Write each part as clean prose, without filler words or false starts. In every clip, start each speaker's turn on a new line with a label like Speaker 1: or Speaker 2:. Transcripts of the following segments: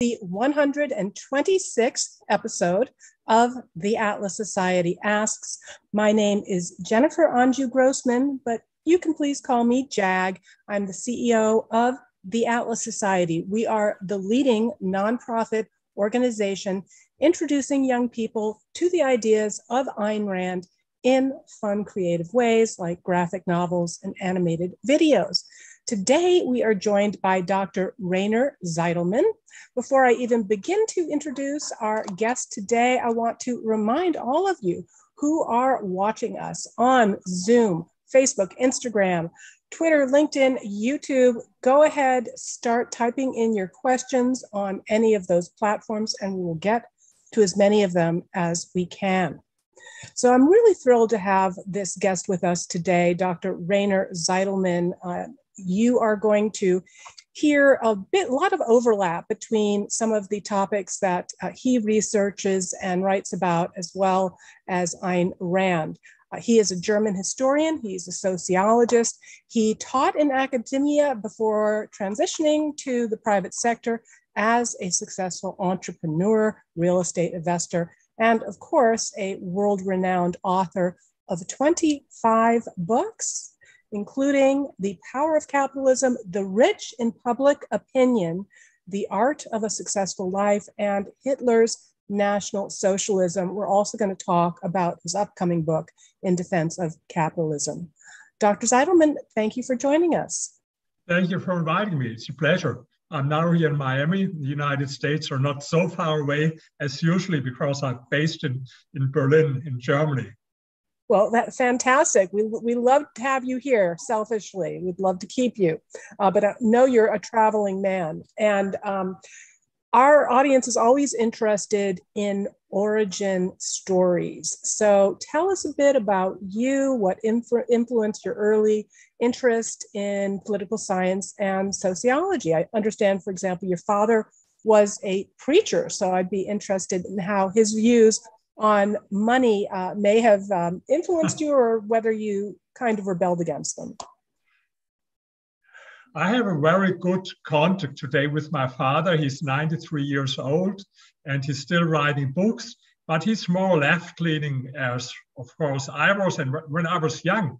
Speaker 1: the 126th episode of the Atlas Society Asks. My name is Jennifer Grossman, but you can please call me Jag. I'm the CEO of the Atlas Society. We are the leading nonprofit organization introducing young people to the ideas of Ayn Rand in fun, creative ways like graphic novels and animated videos. Today, we are joined by Dr. Rainer Zitelmann. Before I even begin to introduce our guest today, I want to remind all of you who are watching us on Zoom, Facebook, Instagram, Twitter, LinkedIn, YouTube. Go ahead, start typing in your questions on any of those platforms, and we will get to as many of them as we can. So I'm really thrilled to have this guest with us today, Dr. Rainer Zitelmann. You are going to hear a lot of overlap between some of the topics that he researches and writes about, as well as Ayn Rand. He is a German historian. He's a sociologist. He taught in academia before transitioning to the private sector as a successful entrepreneur, real estate investor, and of course, a world-renowned author of 25 books, including The Power of Capitalism, The Rich in Public Opinion, The Art of a Successful Life, and Hitler's National Socialism. We're also going to talk about his upcoming book, In Defense of Capitalism. Dr. Zitelmann, thank you for joining us.
Speaker 2: Thank you for inviting me. It's a pleasure. I'm now here in Miami. The United States are not so far away as usually because I'm based in Berlin, in Germany.
Speaker 1: Well, that's fantastic. We love to have you here, selfishly. We'd love to keep you, but I know you're a traveling man. And our audience is always interested in origin stories. So tell us a bit about you, what influenced your early interest in political science and sociology. I understand, for example, your father was a preacher, so I'd be interested in how his views on money may have influenced you, or whether you kind of rebelled against them.
Speaker 2: I have a very good contact today with my father. He's 93 years old and he's still writing books, but he's more left-leaning, as of course I was. And when I was young,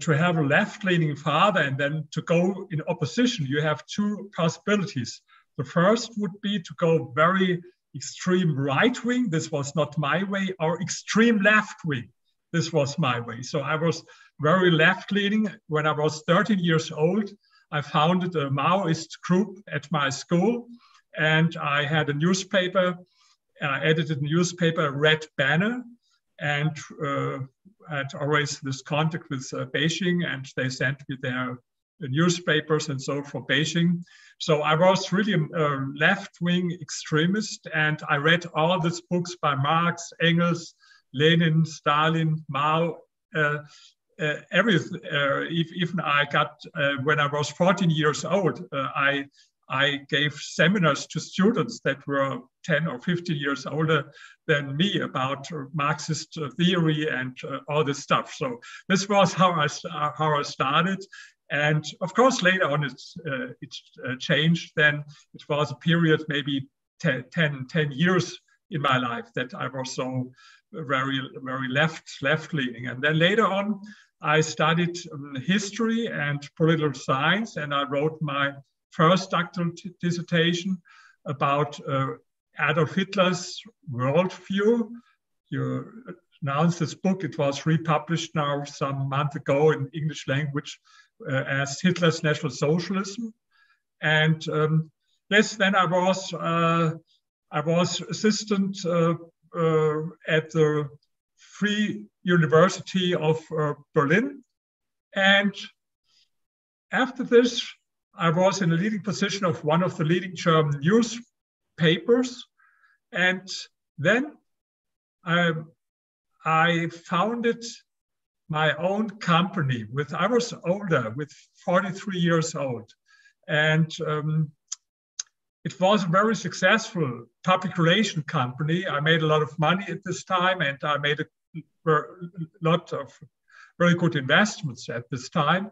Speaker 2: to have a left-leaning father and then to go in opposition, you have two possibilities. The first would be to go very extreme right-wing. This was not my way, or extreme left-wing. This was my way. So I was very left-leaning. When I was 13 years old, I founded a Maoist group at my school, and I had a newspaper. I edited a newspaper, Red Banner, and had always this contact with Beijing, and they sent me their newspapers and so for Beijing. So I was really a left-wing extremist, and I read all these books by Marx, Engels, Lenin, Stalin, Mao, everything. Even I got, when I was 14 years old, I gave seminars to students that were 10 or 15 years older than me about Marxist theory and all this stuff. So this was how I started. And of course, later on, it changed. Then it was a period, maybe 10 years in my life, that I was so very left-leaning. And then later on, I studied history and political science, and I wrote my first doctoral dissertation about Adolf Hitler's worldview. You announced this book. It was republished now some month ago in English language as Hitler's National Socialism. And yes, then I was assistant at the Free University of Berlin. And after this, I was in a leading position of one of the leading German newspapers. And then I founded my own company I was older, with 43 years old. And it was a very successful public relation company. I made a lot of money at this time, and I made a lot of very good investments at this time.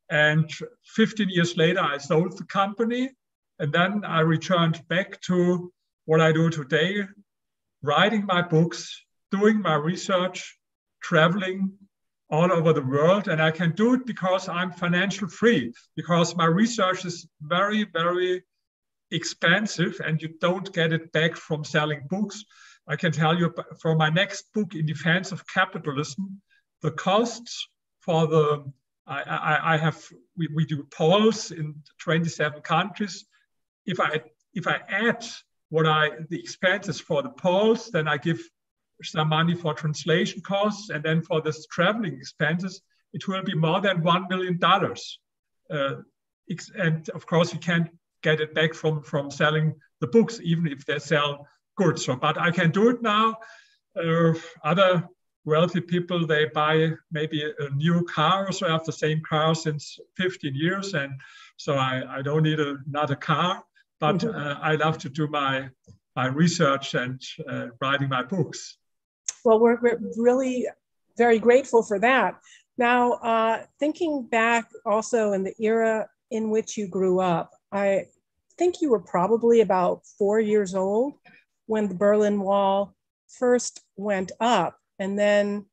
Speaker 2: And 15 years later, I sold the company And then I returned back to what I do today, writing my books, doing my research, traveling all over the world. And I can do it because I'm financial free, because my research is very, very expensive and you don't get it back from selling books. I can tell you for my next book, In Defense of Capitalism, the costs for the, we do polls in 27 countries. If I add the expenses for the polls, then I give some money for translation costs, and then for this traveling expenses, it will be more than $1 million. And of course, you can't get it back from selling the books, even if they sell good. So, but I can do it now. Other wealthy people, they buy maybe a new car, so I have the same car since 15 years. And so I don't need another car, but I love to do my research and writing my books.
Speaker 1: Well, we're really very grateful for that. Now, thinking back also in the era in which you grew up, I think you were probably about 4 years old when the Berlin Wall first went up. And then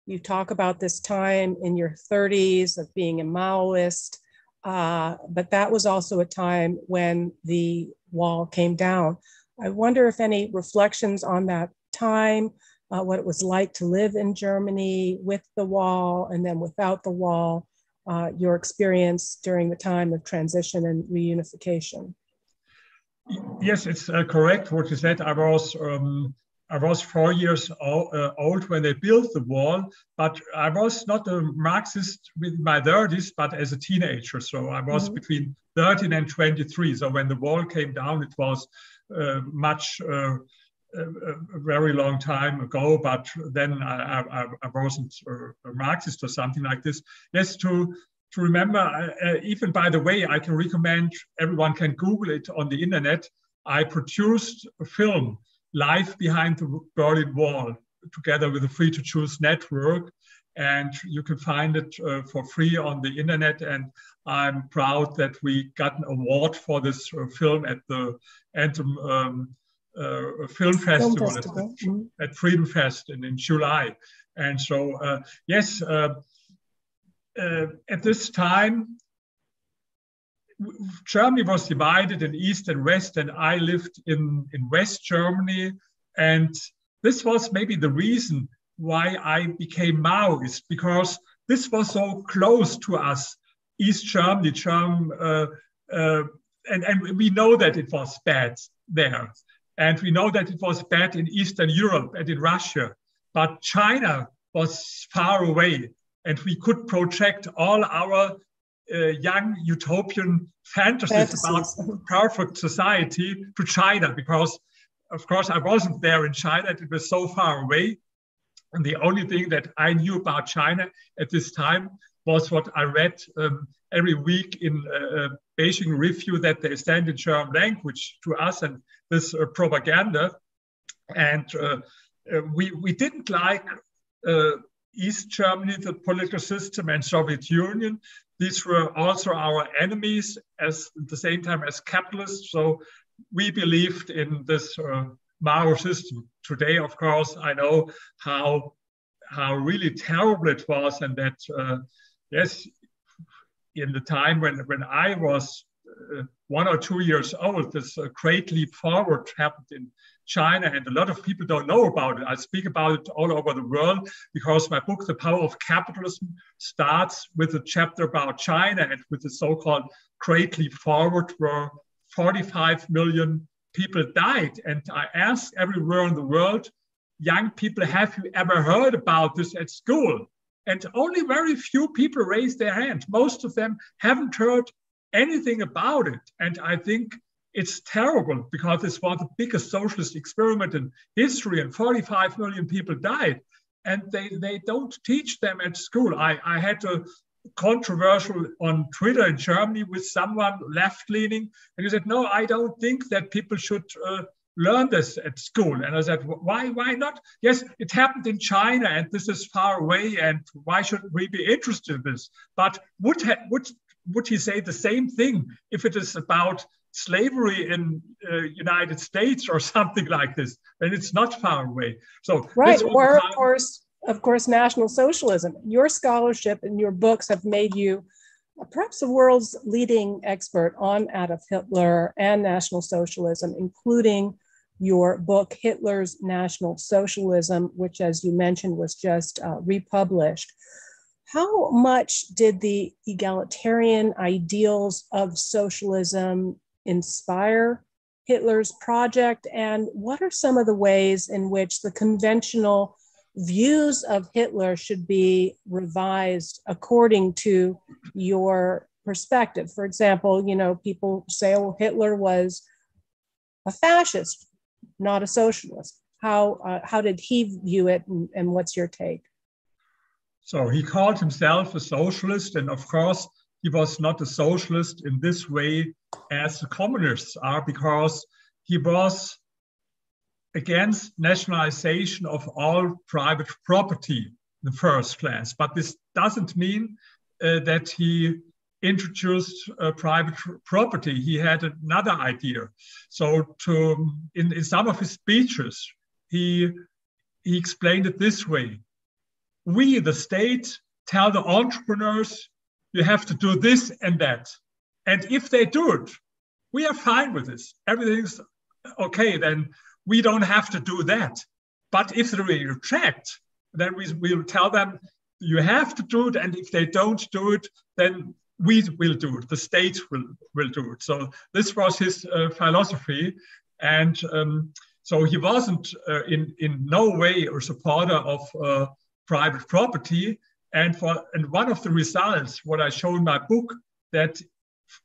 Speaker 1: you talk about this time in your 30s of being a Maoist, but that was also a time when the wall came down. I wonder if any reflections on that time, what it was like to live in Germany with the wall and then without the wall, your experience during the time of transition and reunification.
Speaker 2: Yes, it's correct what you said. I was 4 years old when they built the wall, but I was not a Marxist with my 30s, but as a teenager. So I was between 13 and 23. So when the wall came down, it was a very long time ago, but then I wasn't a Marxist or something like this. Yes, to remember, even by the way, I can recommend everyone can Google it on the internet. I produced a film, Life Behind the Berlin Wall, together with the Free to Choose network. And you can find it for free on the internet. And I'm proud that we got an award for this film at the Anthem Film Festival at Freedom Fest in July. And so, yes, at this time, Germany was divided in East and West, and I lived in West Germany. And this was maybe the reason why I became Maoist, because this was so close to us, East Germany, and we know that it was bad there. And we know that it was bad in Eastern Europe and in Russia, but China was far away, and we could project all our young utopian fantasies about perfect society to China, because of course I wasn't there in China, it was so far away. And the only thing that I knew about China at this time was what I read every week in Beijing Review, that they stand in German language to us, and this propaganda. And we didn't like East Germany, the political system, and Soviet Union. These were also our enemies at the same time as capitalists. So we believed in this Mao system. Today, of course, I know how really terrible it was, and that yes, in the time when I was 1 or 2 years old, this great leap forward happened in China, and a lot of people don't know about it. I speak about it all over the world because my book, The Power of Capitalism, starts with a chapter about China and with the so-called great leap forward, where 45 million people died. And I asked everywhere in the world, young people, have you ever heard about this at school? And only very few people raised their hand. Most of them haven't heard anything about it. And I think it's terrible, because this was the biggest socialist experiment in history, and 45 million people died. And they don't teach them at school. I had a controversial on Twitter in Germany with someone left-leaning, and he said, no, I don't think that people should learn this at school. And I said, why not? Yes, it happened in China, and this is far away, and why should we be interested in this? But would he say the same thing if it is about slavery in United States or something like this, then it's not far away. So
Speaker 1: right, or of course, National Socialism. Your scholarship and your books have made you perhaps the world's leading expert on Adolf Hitler and National Socialism, including your book, Hitler's National Socialism, which, as you mentioned, was just republished. How much did the egalitarian ideals of socialism inspire Hitler's project? And what are some of the ways in which the conventional views of Hitler should be revised according to your perspective? For example, people say, oh, Hitler was a fascist, not a socialist. How did he view it, and what's your take?
Speaker 2: So he called himself a socialist, and of course, he was not a socialist in this way as the communists are, because he was against nationalization of all private property in the first place. But this doesn't mean that he introduced private property. He had another idea. So in some of his speeches, he explained it this way. We, the state, tell the entrepreneurs, you have to do this and that. And if they do it, we are fine with this. Everything's okay, then we don't have to do that. But if they reject, then we'll tell them, you have to do it. And if they don't do it, then we will do it. The state will do it. So this was his philosophy. And so he wasn't in no way a supporter of private property. And one of the results, what I show in my book, that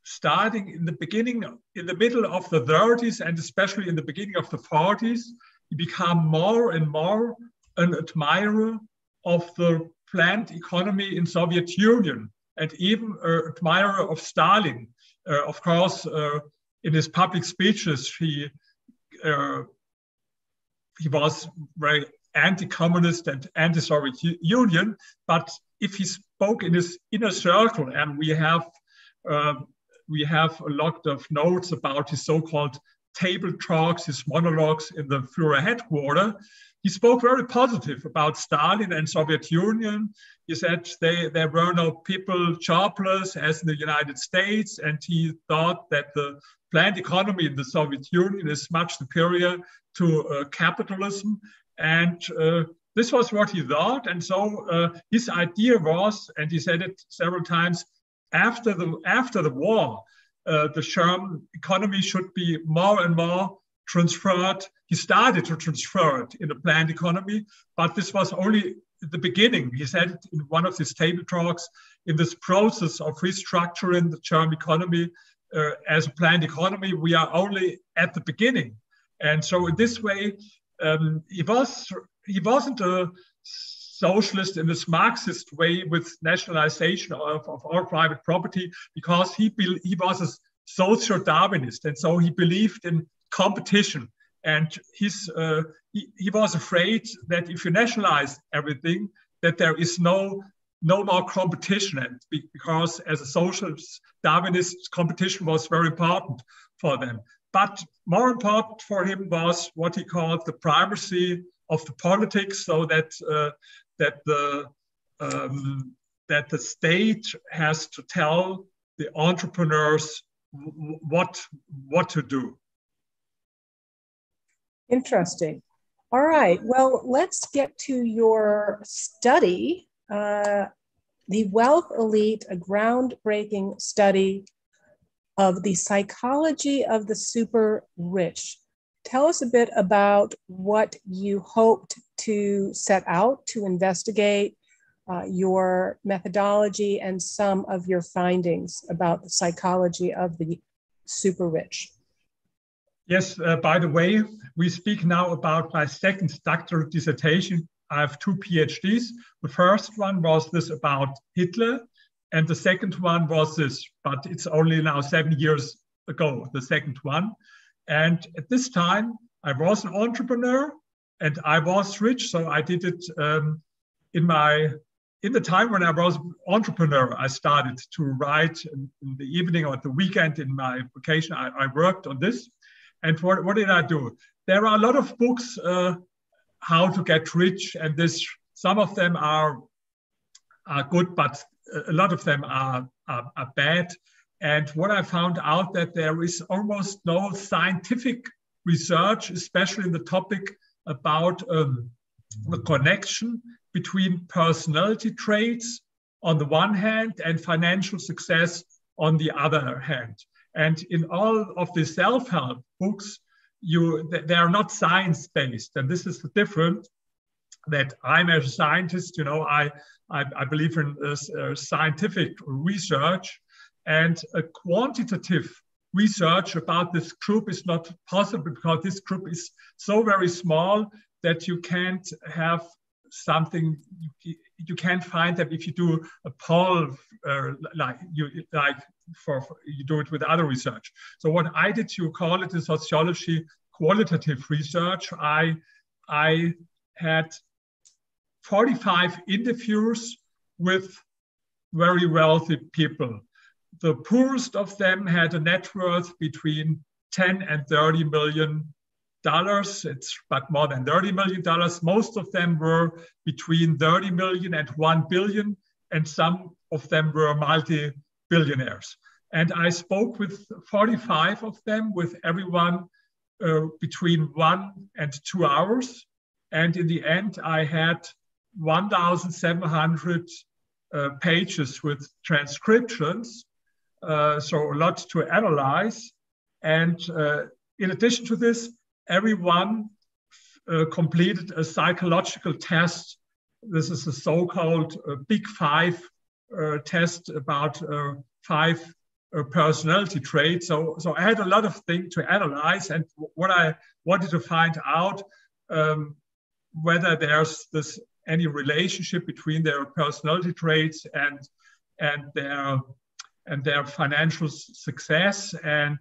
Speaker 2: starting in the middle of the 30s, and especially in the beginning of the 40s, he became more and more an admirer of the planned economy in Soviet Union, and even an admirer of Stalin. Of course, in his public speeches, he was very anti-communist and anti-Soviet Union, but if he spoke in his inner circle, and we have a lot of notes about his so-called table talks, his monologues in the Führer headquarters, he spoke very positive about Stalin and Soviet Union. He said there were no people jobless as in the United States, and he thought that the planned economy in the Soviet Union is much superior to capitalism. And this was what he thought. And so his idea was, and he said it several times, after the war, the German economy should be more and more transferred. He started to transfer it in a planned economy, but this was only the beginning. He said it in one of his table talks, in this process of restructuring the German economy as a planned economy, we are only at the beginning. And so in this way, he wasn't a socialist in this Marxist way with nationalization of all private property, because he was a social Darwinist, and so he believed in competition. And he was afraid that if you nationalize everything, that there is no more competition. And because as a socialist Darwinist, competition was very important for them. But more important for him was what he called the primacy of the politics, so that the state has to tell the entrepreneurs what to do.
Speaker 1: Interesting. All right. Well, let's get to your study, The Wealth Elite, a groundbreaking study of the psychology of the super rich. Tell us a bit about what you hoped to set out to investigate, your methodology, and some of your findings about the psychology of the super rich.
Speaker 2: Yes, by the way, we speak now about my second doctoral dissertation. I have 2 PhDs. The first one was this about Hitler, and the second one was this, but it's only now 7 years ago, the second one. And at this time, I was an entrepreneur and I was rich, so I did it in my in the time when I was entrepreneur, I started to write in the evening or at the weekend in my vacation. I worked on this. And what did I do? There are a lot of books, how to get rich, and some of them are good, but a lot of them are bad. And what I found out that there is almost no scientific research, especially in the topic about the connection between personality traits on the one hand and financial success on the other hand. And in all of the self-help books, they are not science-based. And this is the difference that I'm as a scientist, I believe in scientific research, and a quantitative research about this group is not possible because this group is so very small that you can't have something, you can't find them if you do a poll like you do it with other research. So what I did, you call it in sociology qualitative research. I had 45 interviews with very wealthy people. The poorest of them had a net worth between 10 and 30 million dollars. But more than $30 million. Most of them were between 30 million and 1 billion, and some of them were multi-billionaires. And I spoke with 45 of them, with everyone between 1 and 2 hours. And in the end, I had 1,700 pages with transcriptions, so a lot to analyze. And in addition to this, everyone completed a psychological test. This is a so-called Big Five test about 5 personality traits. So I had a lot of things to analyze, and what I wanted to find out whether there's any relationship between their personality traits and their financial success. And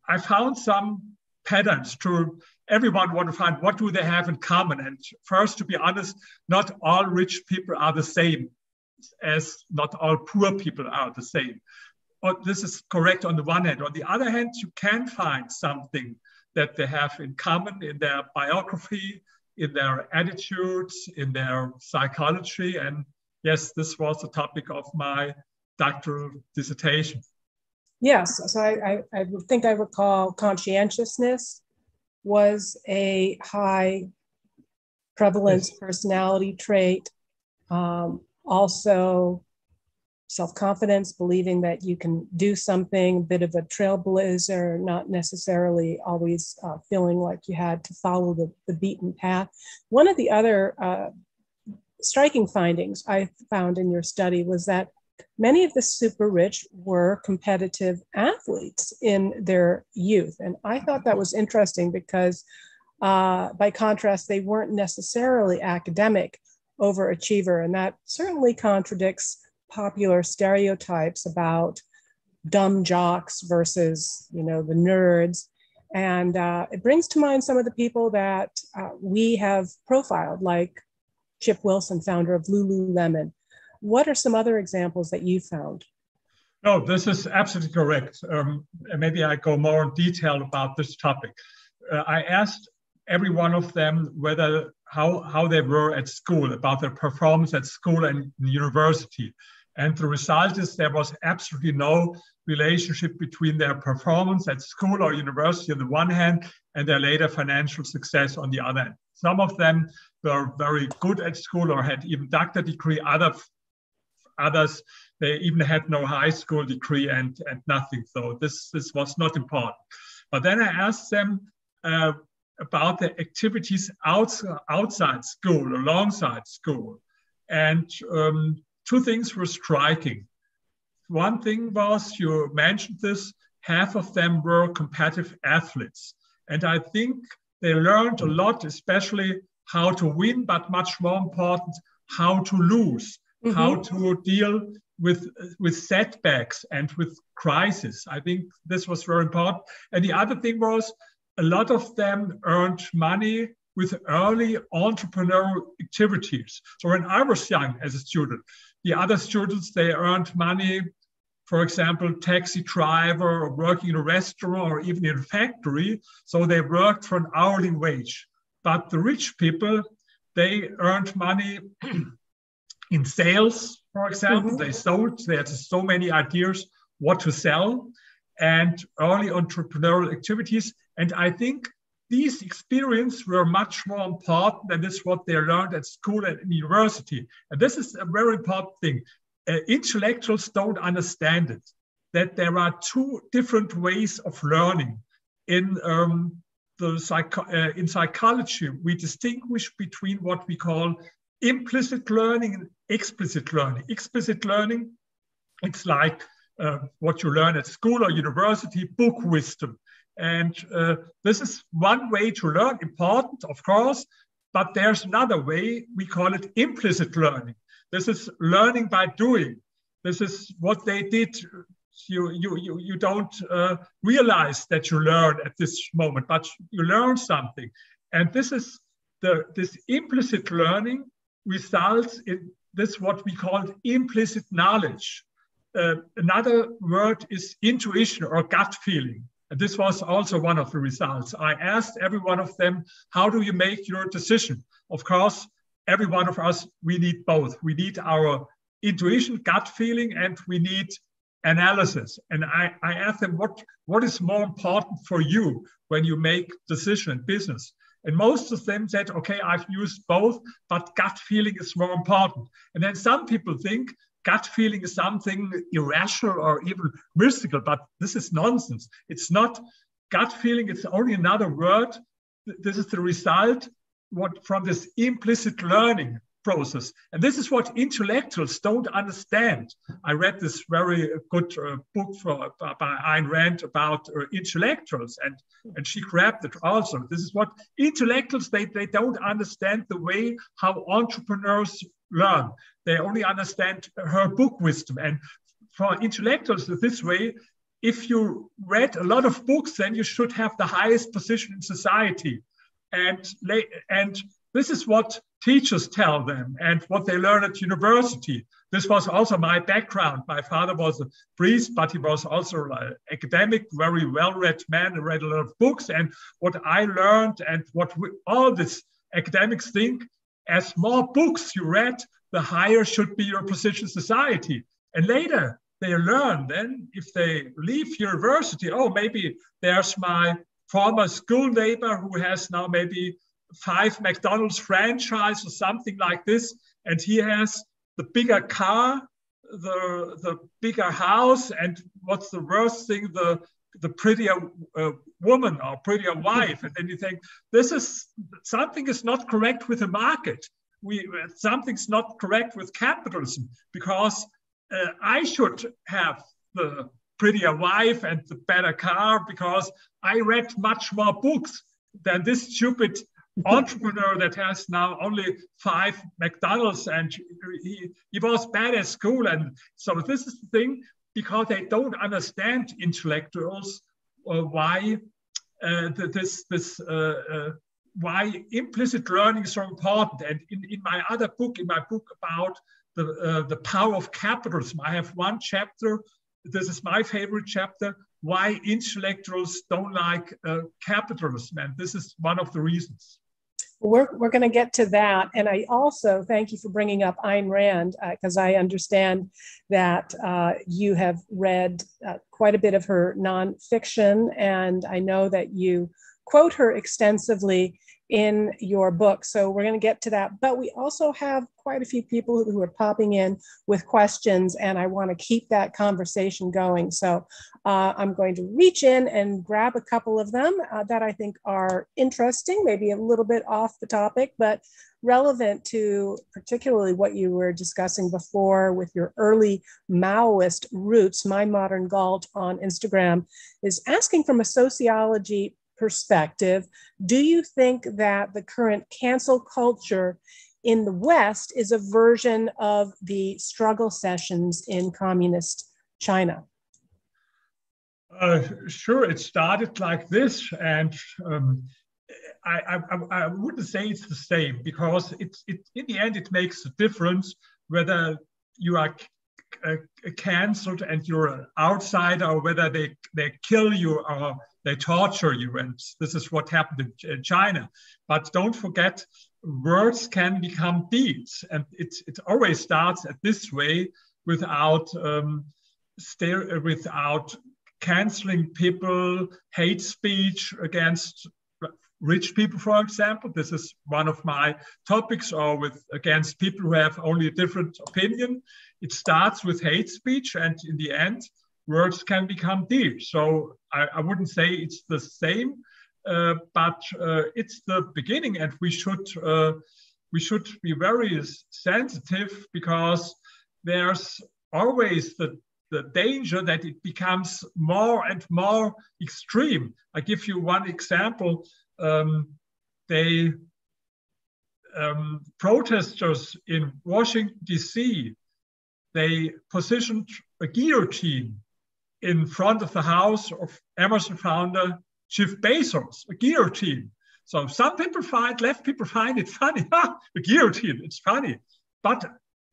Speaker 2: I found some patterns. Everyone want to find what do they have in common. And first, to be honest, not all rich people are the same, as not all poor people are the same. But this is correct on the one hand. On the other hand, you can find something that they have in common in their biography, in their attitudes, in their psychology. And yes, this was the topic of my doctoral dissertation.
Speaker 1: Yes, so I think I recall conscientiousness was a high prevalence personality trait. Also, self-confidence, believing that you can do something, a bit of a trailblazer, not necessarily always feeling like you had to follow the beaten path. One of the other striking findings I found in your study was that many of the super rich were competitive athletes in their youth. And I thought that was interesting because by contrast, they weren't necessarily academic overachiever. And that certainly contradicts popular stereotypes about dumb jocks versus, the nerds. And it brings to mind some of the people that we have profiled, like Chip Wilson, founder of Lululemon. What are some other examples that you found?
Speaker 2: No, this is absolutely correct. Maybe I go more in detail about this topic. I asked every one of them how they were at school, about their performance at school and university. And the result is there was absolutely no relationship between their performance at school or university on the one hand and their later financial success on the other hand. Some of them were very good at school or had even doctor degree. Others, they even had no high school degree and nothing. So this was not important. But then I asked them about the activities outside school, alongside school. And 2 things were striking. One thing was, you mentioned this, half of them were competitive athletes. And I think they learned a lot, especially how to win, but much more important, how to lose. Mm-hmm. How to deal with setbacks and with crisis. I think this was very important. And the other thing was, a lot of them earned money with early entrepreneurial activities. So when I was young as a student, the other students, they earned money, for example, taxi driver or working in a restaurant or even in a factory. So they worked for an hourly wage. But the rich people, they earned money in sales, for example. They sold, they had so many ideas what to sell, and early entrepreneurial activities. And I think these experiences were much more important than this what they learned at school and university. And this is a very important thing. Intellectuals don't understand it, that there are two different ways of learning. In psychology, we distinguish between what we call implicit learning and explicit learning. Explicit learning, it's like what you learn at school or university, book wisdom. And this is one way to learn, important, of course, but there's another way, we call it implicit learning. This is learning by doing. This is what they did. You don't realize that you learn at this moment, but you learn something. And this is this implicit learning results in this what we call implicit knowledge. Another word is intuition or gut feeling. And this was also one of the results. I asked every one of them, how do you make your decision? Of course, every one of us, we need both. We need our intuition, gut feeling, and we need analysis. And I asked them, what is more important for you when you make decision in business? And most of them said, okay, I've used both, but gut feeling is more important. And then some people think gut feeling is something irrational or even mystical, but this is nonsense. It's not gut feeling, it's only another word. This is the result from this implicit learning process. And this is what intellectuals don't understand. I read this very good book by Ayn Rand about intellectuals, and she grabbed it also. This is what intellectuals, they don't understand the way how entrepreneurs learn. They only understand her book wisdom. And for intellectuals this way, if you read a lot of books, then you should have the highest position in society. And this is what teachers tell them and what they learn at university. This was also my background. My father was a priest, but he was also an academic, very well-read man, and read a lot of books. And what I learned and what all these academics think, as more books you read, the higher should be your position in society. And later they learn then, if they leave university, oh, maybe there's my former school neighbor who has now maybe 5 McDonald's franchise or something like this, and he has the bigger car, the bigger house, and what's the worst thing, the prettier woman or prettier wife. And then you think, something is not correct with the market. Something's not correct with capitalism, because I should have the prettier wife and the better car because I read much more books than this stupid entrepreneur that has now only 5 McDonald's, and he was bad at school. And so this is the thing, because they don't understand intellectuals why why implicit learning is so important. And in my other book, about the power of capitalism, I have one chapter. This is my favorite chapter, why intellectuals don't like capitalism. And this is one of the reasons.
Speaker 1: We're going to get to that. And I also thank you for bringing up Ayn Rand, because I understand that you have read quite a bit of her nonfiction, and I know that you quote her extensively in your book. So we're going to get to that. But we also have quite a few people who are popping in with questions, and I want to keep that conversation going. So I'm going to reach in and grab a couple of them that I think are interesting, maybe a little bit off the topic, but relevant to particularly what you were discussing before with your early Maoist roots. My Modern Galt on Instagram is asking, from a sociology perspective, do you think that the current cancel culture in the West is a version of the struggle sessions in communist China?
Speaker 2: Sure, it started like this, and I wouldn't say it's the same, because in the end it makes a difference whether you are cancelled and you're an outsider, or whether they kill you or they torture you. And this is what happened in China. But don't forget, words can become deeds, and it always starts at this way, without without canceling people, hate speech against rich people, for example. This is one of my topics, or against people who have only a different opinion. It starts with hate speech, and in the end, words can become deeds. So I wouldn't say it's the same, but it's the beginning, and we should be very sensitive, because there's always the danger that it becomes more and more extreme. I give you one example. Protesters in Washington, D.C., they positioned a guillotine in front of the house of Amazon founder Jeff Bezos, a guillotine. So some people left people find it funny. A guillotine, it's funny. But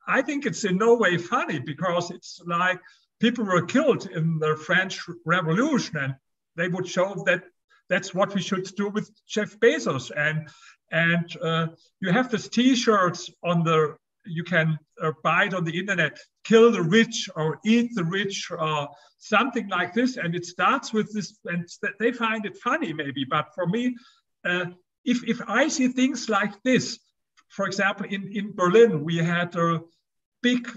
Speaker 2: I think it's in no way funny, because it's like people were killed in the French Revolution, and they would show that that's what we should do with Jeff Bezos. And you have this T-shirts you can buy it on the internet, kill the rich or eat the rich, or something like this. And it starts with this, and they find it funny maybe. But for me, if I see things like this, for example, in Berlin, we had a big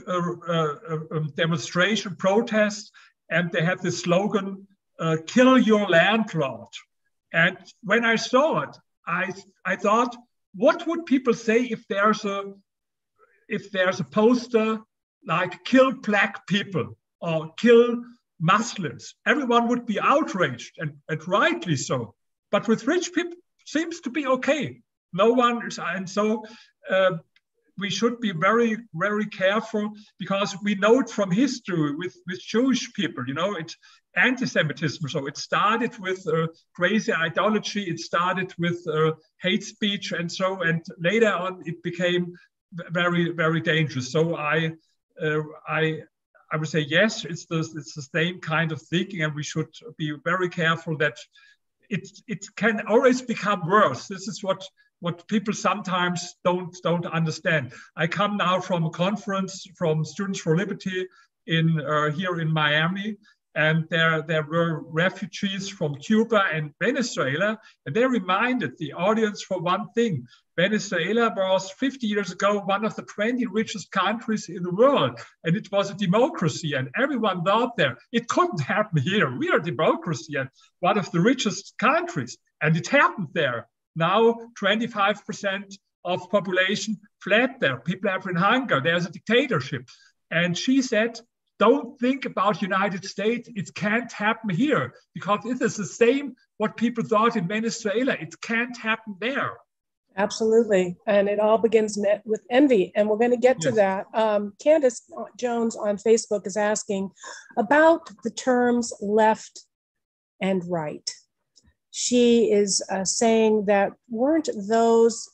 Speaker 2: demonstration protest, and they had this slogan, kill your landlord. And when I saw it, I thought, what would people say if there's a poster like kill black people or kill Muslims? Everyone would be outraged, and rightly so. But with rich people, seems to be okay. No one is, and so we should be very, very careful, because we know it from history with Jewish people. It's anti-Semitism. So it started with crazy ideology. It started with hate speech, and later on it became very, very dangerous. So I would say yes, it's the same kind of thinking, and we should be very careful that it can always become worse. This is what people sometimes don't understand. I come now from a conference from Students for Liberty here in Miami, and there were refugees from Cuba and Venezuela, and they reminded the audience for one thing. Venezuela was 50 years ago one of the 20 richest countries in the world, and it was a democracy, and everyone thought there, it couldn't happen here. We are a democracy and one of the richest countries, and it happened there. Now 25% of population fled there. People are in hunger. There's a dictatorship. And she said, don't think about United States. It can't happen here, because it is the same what people thought in Venezuela. It can't happen there.
Speaker 1: Absolutely. And it all begins with envy. And we're going to get to that. Candace Jones on Facebook is asking about the terms left and right. She is saying that weren't those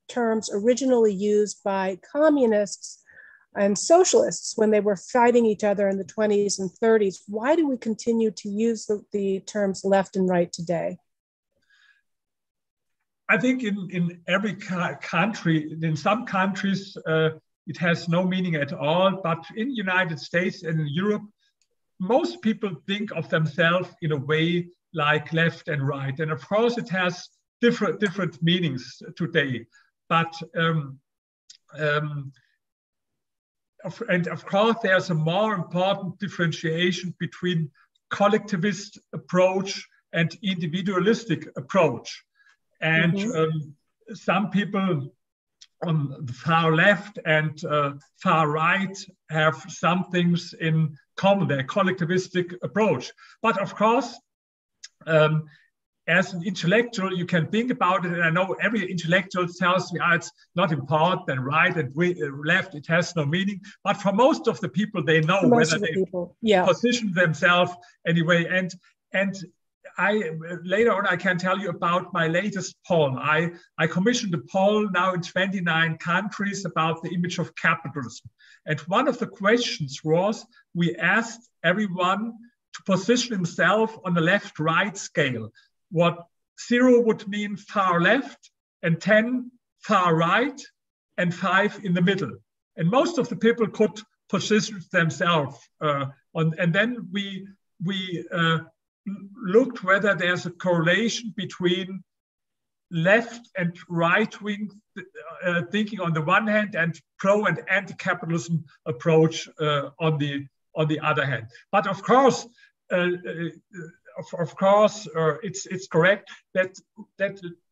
Speaker 1: terms originally used by communists and socialists when they were fighting each other in the 20s and 30s? Why do we continue to use the terms left and right today?
Speaker 2: I think in every country, in some countries, it has no meaning at all. But in the United States and in Europe, most people think of themselves in a way like left and right. And of course, it has different meanings today. But and of course, there's a more important differentiation between collectivist approach and individualistic approach. And some people on the far left and far right have some things in common, their collectivistic approach. But of course, as an intellectual, you can think about it. And I know every intellectual tells me it's not important, and right and left, it has no meaning. But for most of the people, they know whether they position themselves anyway. And later on I can tell you about my latest poll. I commissioned a poll now in 29 countries about the image of capitalism. And one of the questions was, we asked everyone to position himself on the left-right scale. What 0 would mean far left, and 10 far right, and 5 in the middle. And most of the people could position themselves on. And then we looked whether there's a correlation between left and right-wing thinking on the one hand, and pro and anti-capitalism approach on the other hand. But of course, it's correct that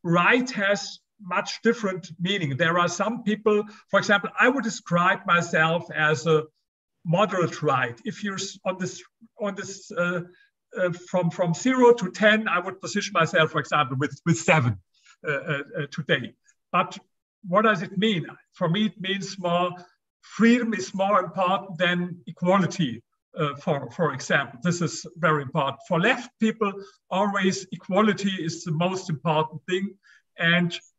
Speaker 2: right has much different meaning. There are some people, for example, I would describe myself as a moderate right. If you're on this from 0 to 10, I would position myself, for example, with 7 today. But what does it mean? For me, it means more freedom is more important than equality. For example, this is very important. For left people, always equality is the most important thing.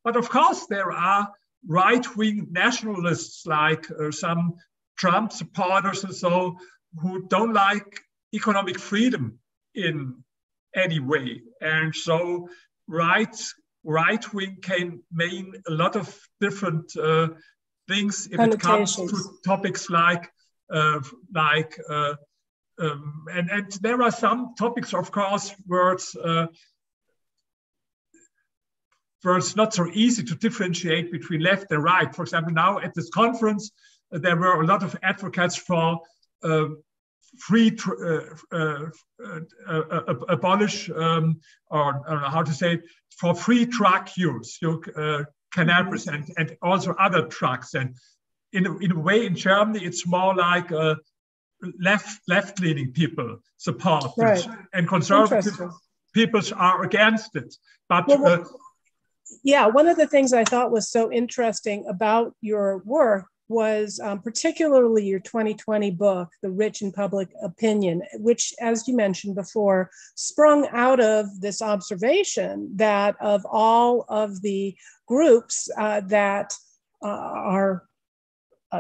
Speaker 2: But of course, there are right-wing nationalists like some Trump supporters and so, who don't like economic freedom in any way. And so right-wing can mean a lot of different things if it comes to topics like and there are some topics, of course, where it's not so easy to differentiate between left and right. For example, now at this conference, there were a lot of advocates for abolish, or how to say it, for free truck use, cannabis and also other trucks. And in a way, in Germany, it's more like left-leaning people support this, and conservative people are against it. But
Speaker 1: yeah, one of the things I thought was so interesting about your work was particularly your 2020 book, The Rich in Public Opinion, which, as you mentioned before, sprung out of this observation that of all of the groups that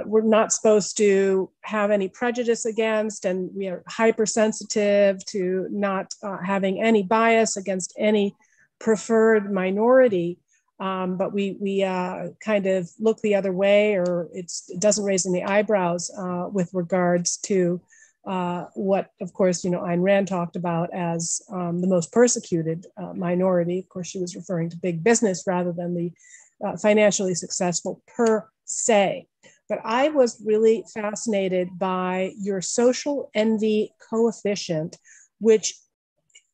Speaker 1: we're not supposed to have any prejudice against, and we are hypersensitive to not having any bias against any preferred minority. But we kind of look the other way, or it doesn't raise any eyebrows with regards to what, of course, Ayn Rand talked about as the most persecuted minority. Of course, she was referring to big business rather than the financially successful per se. But I was really fascinated by your social envy coefficient, which,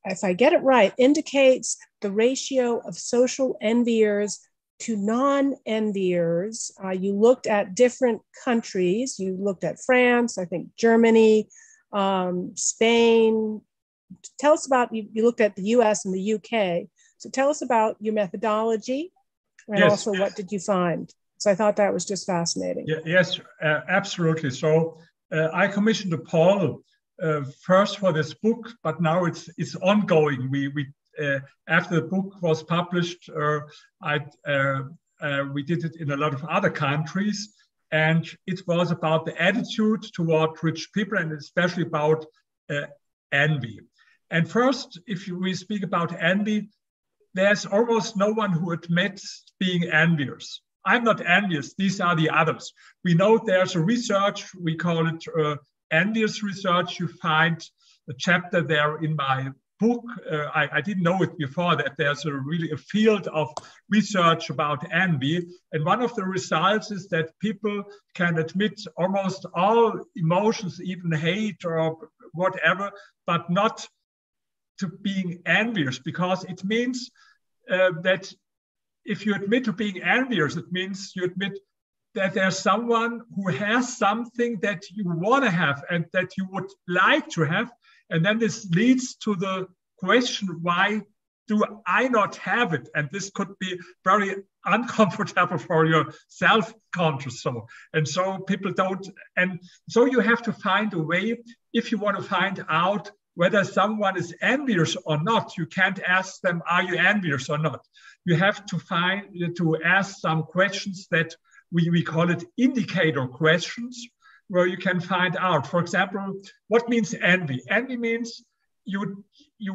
Speaker 1: if I get it right, indicates the ratio of social enviers to non-enviers. You looked at different countries. You looked at France, I think Germany, Spain. Tell us about, you looked at the US and the UK. So tell us about your methodology, and also what did you find? So I thought that was just fascinating.
Speaker 2: Yes, absolutely. So I commissioned a poll first for this book, but now it's ongoing. We after the book was published, we did it in a lot of other countries, and it was about the attitude toward rich people, and especially about envy. And first, if we speak about envy, there's almost no one who admits being envious. I'm not envious, these are the others. We know there's a research, we call it envious research. You find a chapter there in my book. I didn't know it before, that there's really a field of research about envy. And one of the results is that people can admit almost all emotions, even hate or whatever, but not to being envious, because it means that if you admit to being envious, it means you admit that there's someone who has something that you want to have and that you would like to have. And then this leads to the question, why do I not have it? And this could be very uncomfortable for your self-conscious. And so people don't, and so you have to find a way, if you want to find out whether someone is envious or not. You can't ask them, are you envious or not? You have to ask some questions that we call it indicator questions, where you can find out, for example, what means envy? Envy means you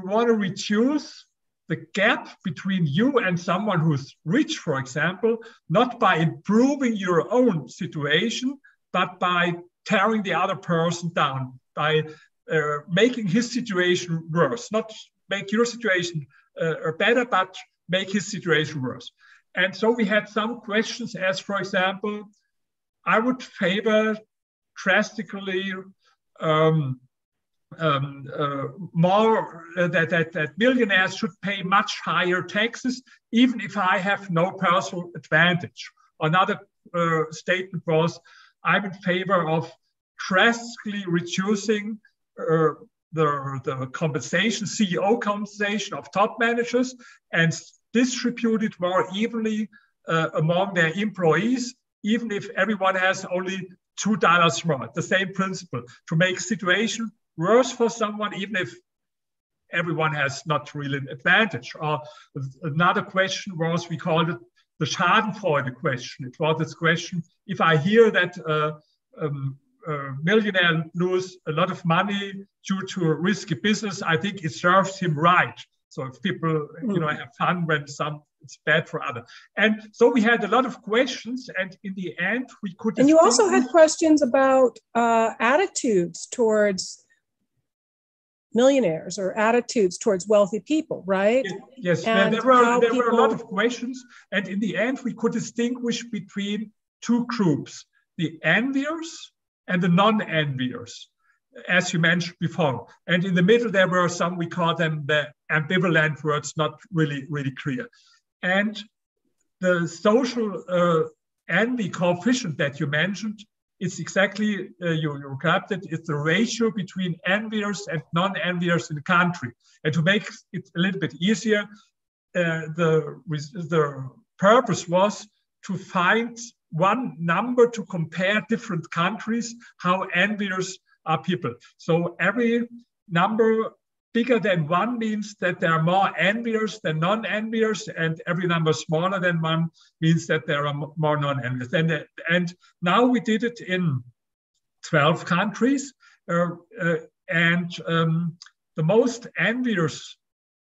Speaker 2: want to reduce the gap between you and someone who's rich, for example, not by improving your own situation, but by tearing the other person down, by making his situation worse, not make your situation better, but make his situation worse. And so we had some questions as, for example, I would favor drastically more that millionaires should pay much higher taxes, even if I have no personal advantage. Another statement was, I'm in favor of drastically reducing the compensation, CEO compensation of top managers, and distribute it more evenly among their employees, even if everyone has only $2 more. The same principle, to make situation worse for someone, even if everyone has not really an advantage. Or another question was, we called it the Schadenfreude question. It was this question, if I hear that millionaire lose a lot of money due to a risky business, I think it serves him right. So if people, have fun when it's bad for others. And so we had a lot of questions, and in the end, we could.
Speaker 1: And you also had questions about attitudes towards millionaires or attitudes towards wealthy people, right?
Speaker 2: Yes, there were a lot of questions, and in the end, we could distinguish between two groups: the enviers and the non-enviers, as you mentioned before. And in the middle, there were some, we call them the ambivalent words, not really clear. And the social envy coefficient that you mentioned, it's exactly, you grabbed it, it's the ratio between enviers and non-enviers in the country. And to make it a little bit easier, the purpose was to find one number to compare different countries, how envious are people. So every number bigger than 1 means that there are more envious than non-envious, and every number smaller than 1 means that there are more non-envious. And now we did it in 12 countries, and the most envious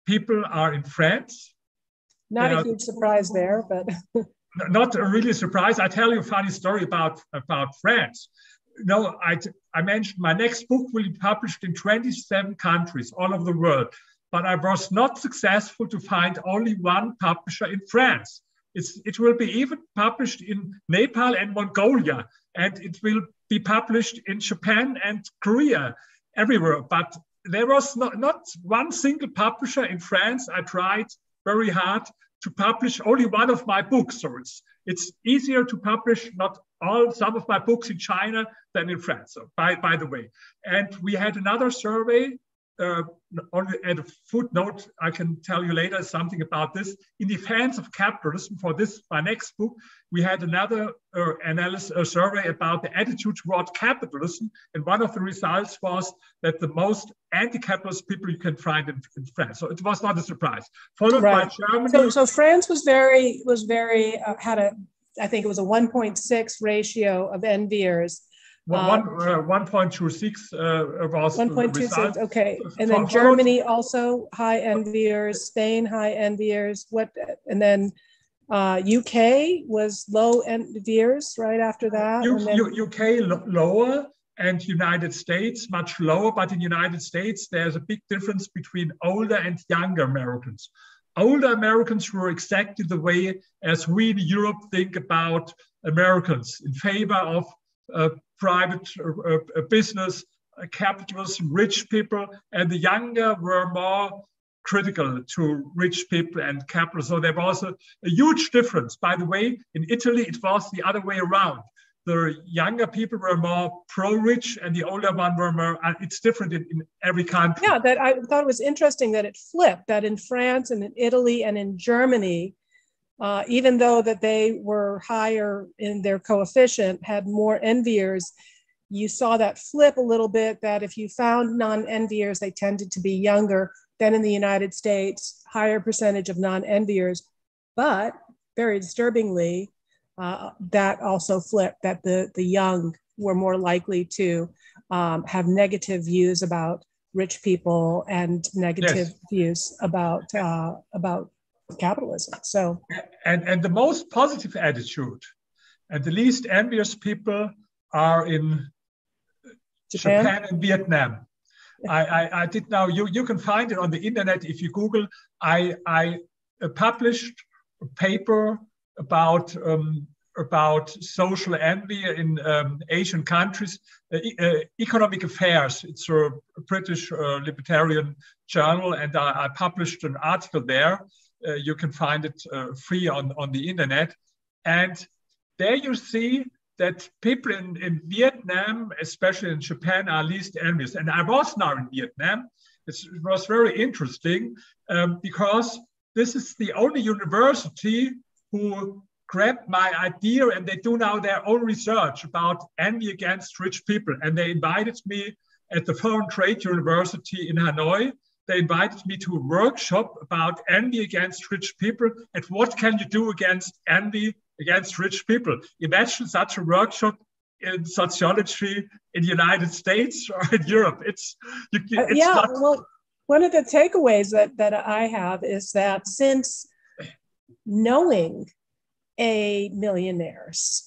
Speaker 2: people are in France.
Speaker 1: Not a huge surprise there, but...
Speaker 2: Not a really surprise. I tell you a funny story about France. I mentioned my next book will be published in 27 countries all over the world, but I was not successful to find only one publisher in France. It will be even published in Nepal and Mongolia, and it will be published in Japan and Korea, everywhere. But there was not one single publisher in France. I tried very hard to publish only one of my books. So it's easier to publish some of my books in China than in France, so by the way. And we had another survey, at a footnote, I can tell you later something about this. In defense of capitalism, for this, my next book, we had another survey about the attitude toward capitalism. And one of the results was that the most anti-capitalist people you can find in France. So it was not a surprise. Followed by Germany. So
Speaker 1: France I think it was a 1.6 ratio of enviers.
Speaker 2: 1.26 was 1.26.
Speaker 1: Okay, and then Germany also high enviers, Spain high enviers. And then UK was low enviers right after that.
Speaker 2: UK lower, and United States much lower. But in the United States, there's a big difference between older and younger Americans. Older Americans were exactly the way as we in Europe think about Americans, in favor of private business, capitalism, rich people, and the younger were more critical to rich people and capital. So there was a huge difference. By the way, in Italy, it was the other way around. The younger people were more pro-rich and the older one were more, it's different in every country.
Speaker 1: Yeah, that I thought it was interesting that it flipped, that in France and in Italy and in Germany, even though that they were higher in their coefficient, had more enviers, you saw that flip a little bit, that if you found non-enviers, they tended to be younger than in the United States, higher percentage of non-enviers. But very disturbingly, that also flipped, that the young were more likely to have negative views about rich people and negative views about capitalism. So,
Speaker 2: and the most positive attitude and the least envious people are in Japan and Vietnam. I did now. You can find it on the internet if you Google. I published a paper about social envy in Asian countries, Economic Affairs. It's a British libertarian journal, and I published an article there. You can find it free on the internet. And there you see that people in Vietnam, especially in Japan, are least envious. And I was now in Vietnam. It was very interesting because this is the only university who grabbed my idea, and they do now their own research about envy against rich people. And they invited me at the Foreign Trade University in Hanoi. They invited me to a workshop about envy against rich people and what can you do against envy against rich people. Imagine such a workshop in sociology in the United States or in Europe. It's not...
Speaker 1: Well, one of the takeaways that I have is that since knowing a millionaires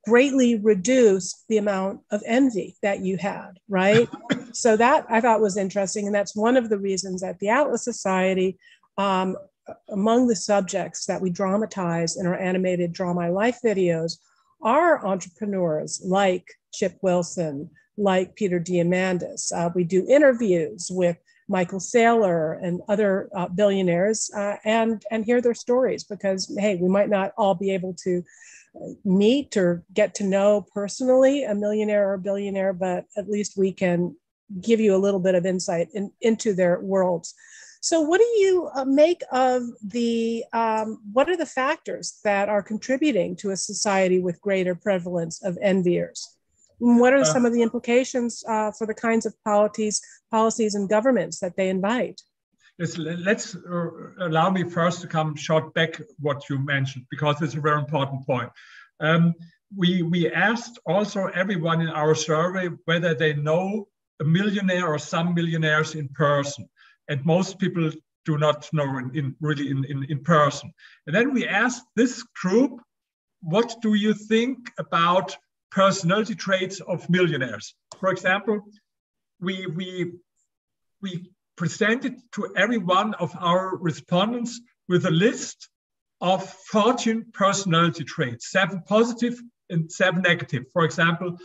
Speaker 1: greatly reduced the amount of envy that you had, right? So that I thought was interesting. And that's one of the reasons that the Atlas Society, among the subjects that we dramatize in our animated Draw My Life videos, are entrepreneurs like Chip Wilson, like Peter Diamandis. We do interviews with Michael Saylor and other billionaires and hear their stories, because, hey, we might not all be able to meet or get to know personally a millionaire or billionaire, but at least we can give you a little bit of insight into their worlds. So what do you make of what are the factors that are contributing to a society with greater prevalence of enviers? What are some of the implications for the kinds of policies and governments that they invite?
Speaker 2: Let's allow me first to come short back what you mentioned, because it's a very important point. We asked also everyone in our survey whether they know a millionaire or some millionaires in person. And most people do not know in person. And then we asked this group, what do you think about personality traits of millionaires? For example, we presented to every one of our respondents with a list of 14 personality traits, 7 positive and 7 negative. For example,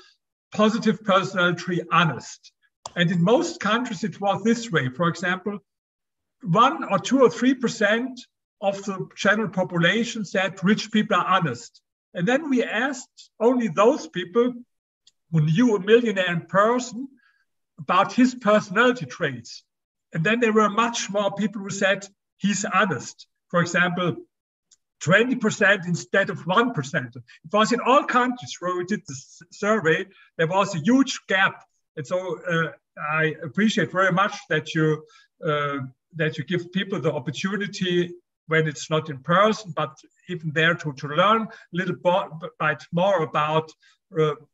Speaker 2: positive personality trait, honest. And in most countries, it was this way. For example, 1 or 2 or 3% of the general population said rich people are honest. And then we asked only those people who knew a millionaire in person about his personality traits. And then there were much more people who said he's honest. For example, 20% instead of 1%. It was in all countries where we did the survey, there was a huge gap. And so I appreciate very much that you give people the opportunity when it's not in person, but even there to learn a little bit more about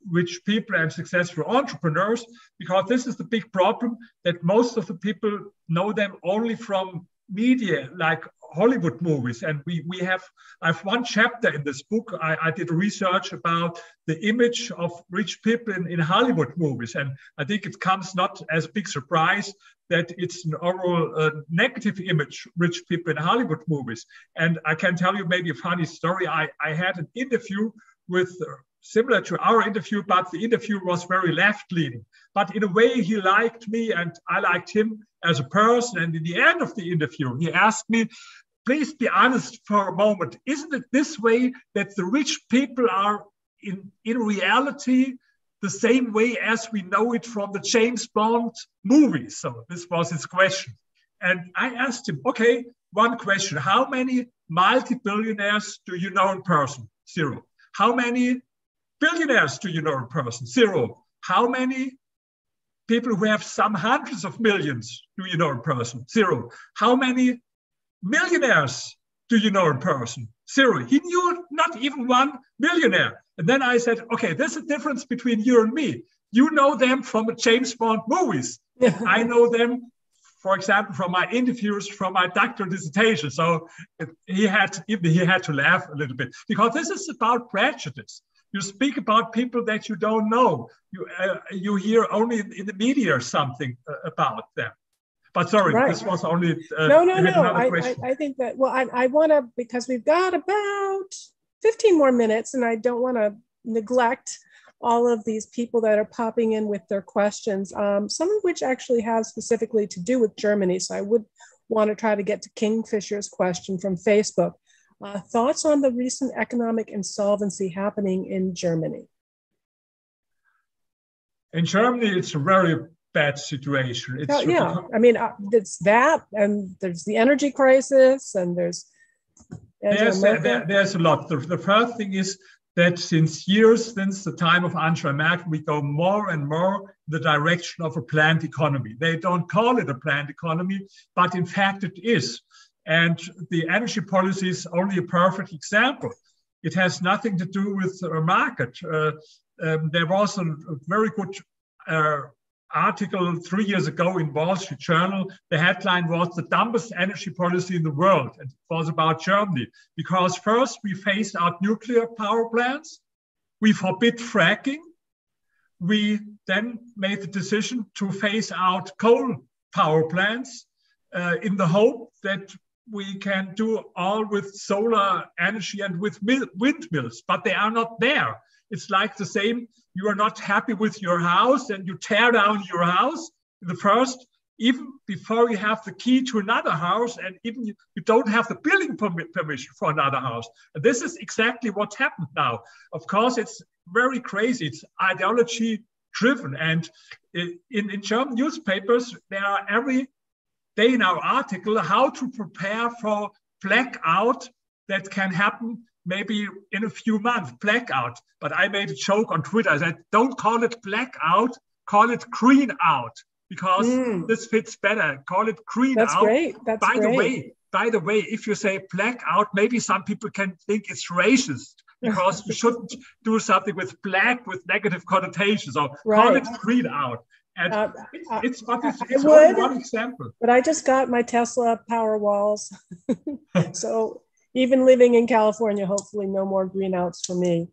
Speaker 2: rich people and successful entrepreneurs, because this is the big problem, that most of the people know them only from media, like Hollywood movies. And I have one chapter in this book. I did research about the image of rich people in Hollywood movies. And I think it comes not as a big surprise that it's an overall negative image, rich people in Hollywood movies. And I can tell you maybe a funny story. I had an interview with, similar to our interview, but the interview was very left-leaning. But in a way, he liked me and I liked him as a person. And in the end of the interview, he asked me, please be honest for a moment. Isn't it this way that the rich people are in reality the same way as we know it from the James Bond movies? So this was his question. And I asked him, okay, one question. How many multi-billionaires do you know in person? 0. How many billionaires do you know in person? 0. How many people who have some hundreds of millions do you know in person? Zero. How many millionaires do you know in person? Zero. He knew not even one millionaire. And then I said, okay, there's a difference between you and me. You know them from the James Bond movies. I know them, for example, from my interviews, from my doctoral dissertation. So he had to laugh a little bit, because this is about prejudice. You speak about people that you don't know. You hear only in the media something about them. But sorry,
Speaker 1: Right.
Speaker 2: this was only
Speaker 1: no. I think that, well, I want to, because we've got about 15 more minutes, and I don't want to neglect all of these people that are popping in with their questions, some of which actually have specifically to do with Germany. So I would want to try to get to Kingfisher's question from Facebook. Thoughts on the recent economic insolvency happening in Germany?
Speaker 2: In Germany, it's a very bad situation. It's
Speaker 1: I mean, it's that, and there's the energy crisis, and there's
Speaker 2: a lot. The first thing is that since the time of Angela Merkel, we go more and more in the direction of a planned economy. They don't call it a planned economy, but in fact it is. And the energy policy is only a perfect example. It has nothing to do with a market. There was a very good article 3 years ago in Wall Street Journal. The headline was "The dumbest energy policy in the world." And it was about Germany, because first we phased out nuclear power plants, we forbid fracking, we then made the decision to phase out coal power plants in the hope that we can do all with solar energy and with windmills, but they are not there. It's like the same, you are not happy with your house and you tear down your house the first, even before you have the key to another house, and even you don't have the building permission for another house. And this is exactly what happened now. Of course, it's very crazy. It's ideology driven. And in German newspapers, there are every day now article how to prepare for blackout that can happen maybe in a few months, blackout. But I made a joke on Twitter. I said, don't call it blackout, call it green out, because this fits better. Call it green out.
Speaker 1: That's great. That's great.
Speaker 2: By the way, if you say blackout, maybe some people can think it's racist, because you shouldn't do something with black with negative connotations. Or call it green out. And it's only one example.
Speaker 1: But I just got my Tesla power walls. So even living in California, hopefully no more greenouts for me.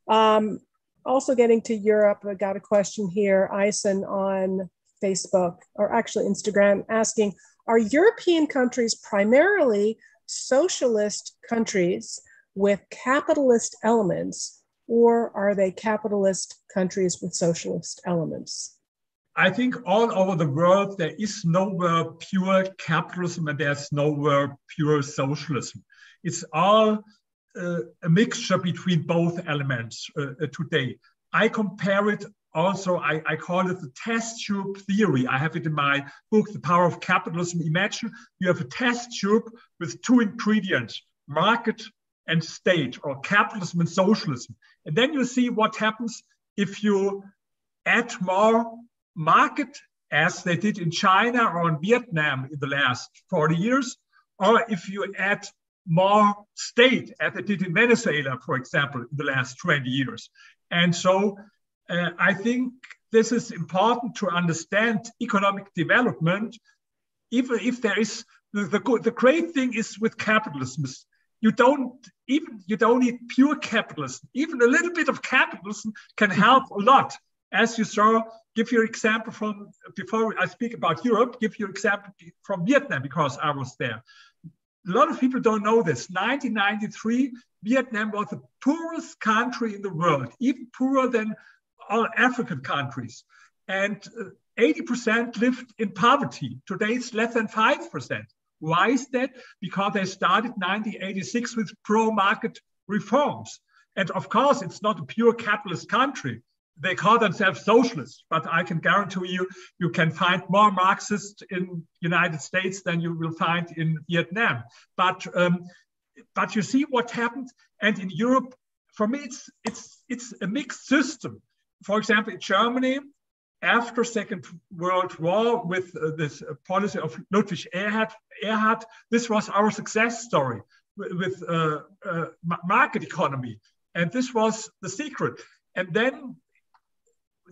Speaker 1: Also getting to Europe, I got a question here, Ison on Facebook, or actually Instagram, asking, are European countries primarily socialist countries with capitalist elements, or are they capitalist countries with socialist elements?
Speaker 2: I think all over the world, there is nowhere pure capitalism and there's nowhere pure socialism. It's all a mixture between both elements today. I compare it also, I call it the test tube theory. I have it in my book, The Power of Capitalism. Imagine you have a test tube with two ingredients, market and state, or capitalism and socialism. And then you see what happens if you add more market, as they did in China or in Vietnam in the last 40 years, or if you add more state, as they did in Venezuela, for example, in the last 20 years. And so I think this is important to understand economic development, even if there is, the great thing is with capitalism, you don't need pure capitalism. Even a little bit of capitalism can help a lot. As you saw, give your example from, before I speak about Europe, give your example from Vietnam, because I was there. A lot of people don't know this. 1993, Vietnam was the poorest country in the world, even poorer than all African countries. And 80% lived in poverty. Today it's less than 5%. Why is that? Because they started 1986 with pro-market reforms. And of course, it's not a pure capitalist country. They call themselves socialists, but I can guarantee you, you can find more Marxists in United States than you will find in Vietnam. But you see what happened. And in Europe, for me, it's a mixed system. for example, in Germany, after Second World War, with this policy of Ludwig Erhard, this was our success story with market economy. And this was the secret. And then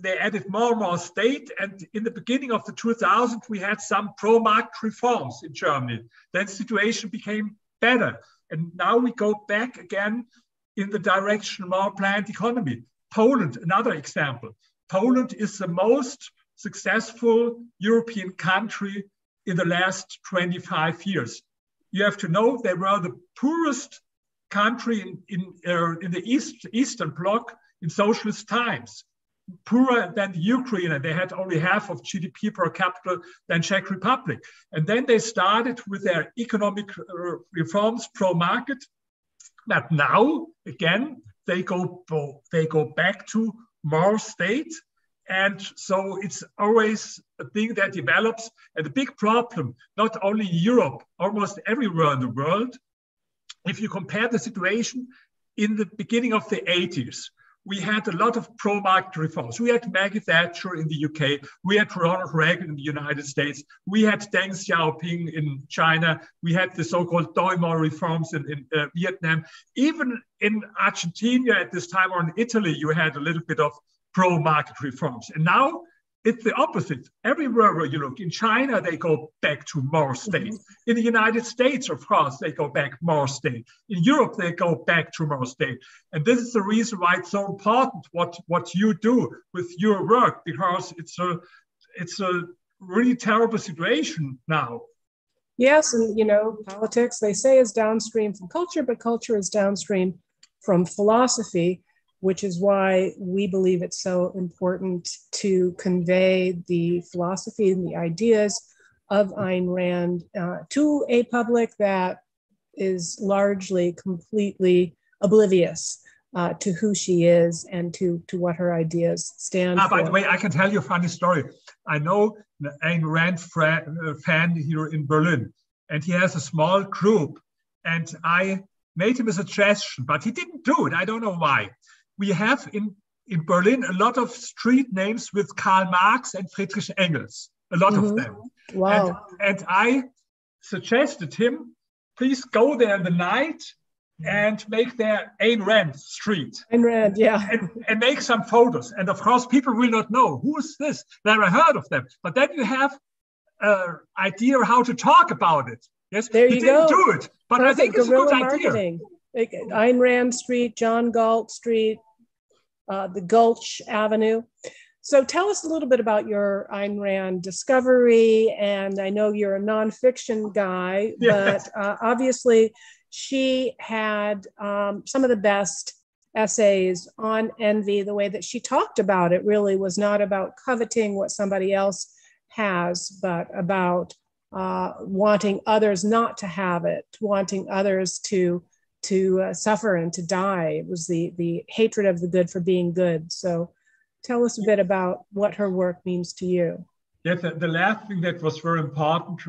Speaker 2: they added more and more state. And in the beginning of the 2000s, we had some pro-market reforms in Germany. Then the situation became better. And now we go back again in the direction of more planned economy. Poland, another example. Poland is the most successful European country in the last 25 years. You have to know they were the poorest country in the Eastern Bloc in socialist times, poorer than the Ukraine, and they had only half of GDP per capita than Czech Republic. And then they started with their economic reforms pro-market, but now again they go back to more state. And so it's always a thing that develops. And the big problem, not only in Europe, almost everywhere in the world, if you compare the situation in the beginning of the 80s, we had a lot of pro-market reforms. We had Maggie Thatcher in the UK. We had Ronald Reagan in the United States. We had Deng Xiaoping in China. We had the so-called Doi Mo reforms in Vietnam. Even in Argentina at this time, or in Italy, you had a little bit of pro-market reforms. And now it's the opposite. Everywhere where you look, in China, they go back to more state. In the United States, of course, they go back more state. In Europe, they go back to more state. And this is the reason why it's so important what you do with your work, because it's a really terrible situation now.
Speaker 1: Yes, and politics, they say, is downstream from culture, but culture is downstream from philosophy, which is why we believe it's so important to convey the philosophy and the ideas of Ayn Rand to a public that is largely completely oblivious to who she is and to what her ideas stand for.
Speaker 2: By the way, I can tell you a funny story. I know an Ayn Rand fan here in Berlin, and he has a small group, and I made him a suggestion, but he didn't do it. I don't know why. We have in Berlin a lot of street names with Karl Marx and Friedrich Engels, a lot of them.
Speaker 1: Wow.
Speaker 2: And I suggested him, please go there in the night and make their Ayn Rand street.
Speaker 1: Ayn Rand, yeah.
Speaker 2: And make some photos. And of course, people will not know, who is this? Never heard of them. But then you have an idea how to talk about it. Yes,
Speaker 1: there you go.
Speaker 2: He didn't do it, but I think it's a good
Speaker 1: marketing. Idea. Ayn Rand Street, John Galt Street, the Gulch Avenue. So tell us a little bit about your Ayn Rand discovery. And I know you're a nonfiction guy, yes, but obviously she had some of the best essays on envy. The way that she talked about it really was not about coveting what somebody else has, but about wanting others not to have it, wanting others to suffer and to die. It was the hatred of the good for being good. So tell us a bit about what her work means to you.
Speaker 2: Yes, the last thing that was very important,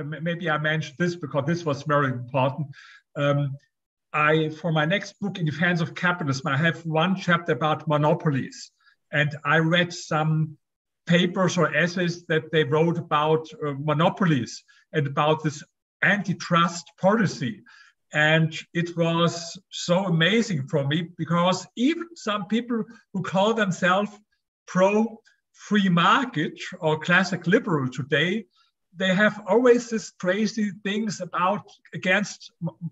Speaker 2: maybe I mentioned this because this was very important. For my next book, In Defense of Capitalism, I have one chapter about monopolies. And I read some papers or essays that they wrote about monopolies and about this antitrust policy. And it was so amazing for me because even some people who call themselves pro-free market or classic liberal today, they have always this crazy things against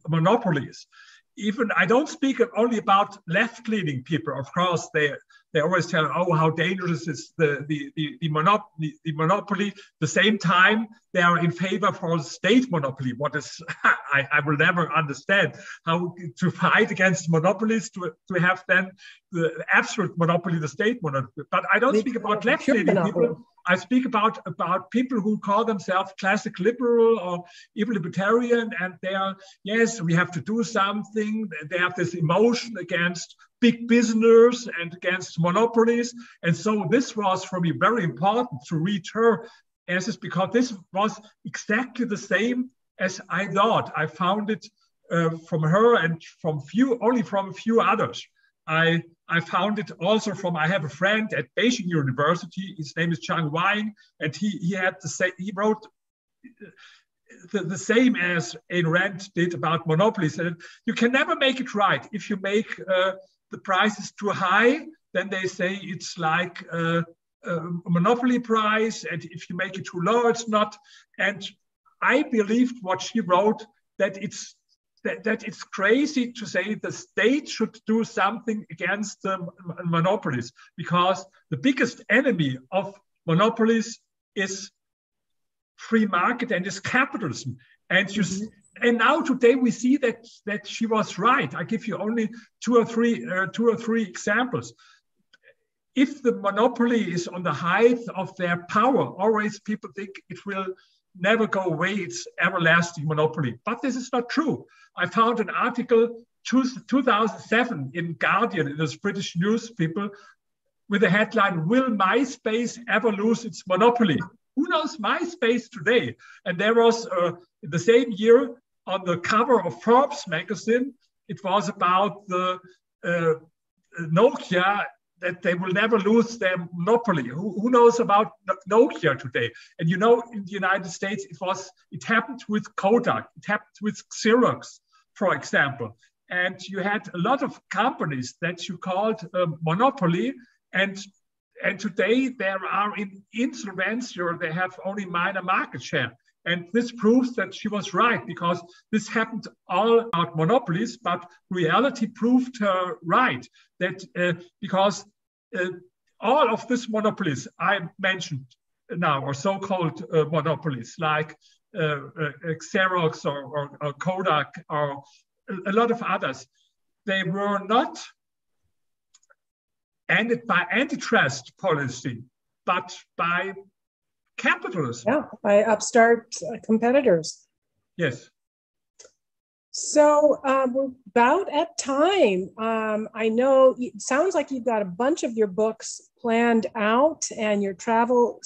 Speaker 2: monopolies. Even I don't speak only about left-leaning people. Of course, they always tell, oh, how dangerous is the monopoly. The same time, they are in favor for state monopoly. What is, I will never understand how to fight against monopolies to have then the absolute monopoly, the state monopoly. But I don't speak about left-leaning people. I speak about people who call themselves classic liberal or even libertarian, and they are, yes, we have to do something. They have this emotion against big business and against monopolies. And so this was for me very important to read her essays because this was exactly the same as I thought. I found it from her and from a few others. I found it also from, I have a friend at Beijing University, his name is Chang Wang, and he had the same, he wrote the same as Ayn Rand did about monopolies. And you can never make it right. If you make the prices too high, then they say it's like a monopoly price, and if you make it too low, it's not. And I believed what she wrote, that it's crazy to say the state should do something against the monopolies, because the biggest enemy of monopolies is free market and is capitalism. And and now today we see that she was right. I give you only two or three examples. If the monopoly is on the height of their power, always people think it will never go away. It's everlasting monopoly. But this is not true. I found an article 2007 in Guardian, in this British newspaper, with the headline, "Will MySpace ever lose its monopoly?" Who knows MySpace today? And there was, in the same year, on the cover of Forbes magazine, it was about the Nokia, that they will never lose their monopoly. Who knows about Nokia today? And you know, in the United States, it happened with Kodak, it happened with Xerox, for example. And you had a lot of companies that you called monopoly, and today there are in insolvency, or they have only minor market share. And this proves that she was right, because this happened all about monopolies, but reality proved her right. That because all of these monopolies I mentioned now, or so-called monopolies, like Xerox or Kodak, or a lot of others, they were not ended by antitrust policy, but by capitalism.
Speaker 1: Yeah, by upstart competitors.
Speaker 2: Yes.
Speaker 1: So we're about at time. I know it sounds like you've got a bunch of your books planned out and your travel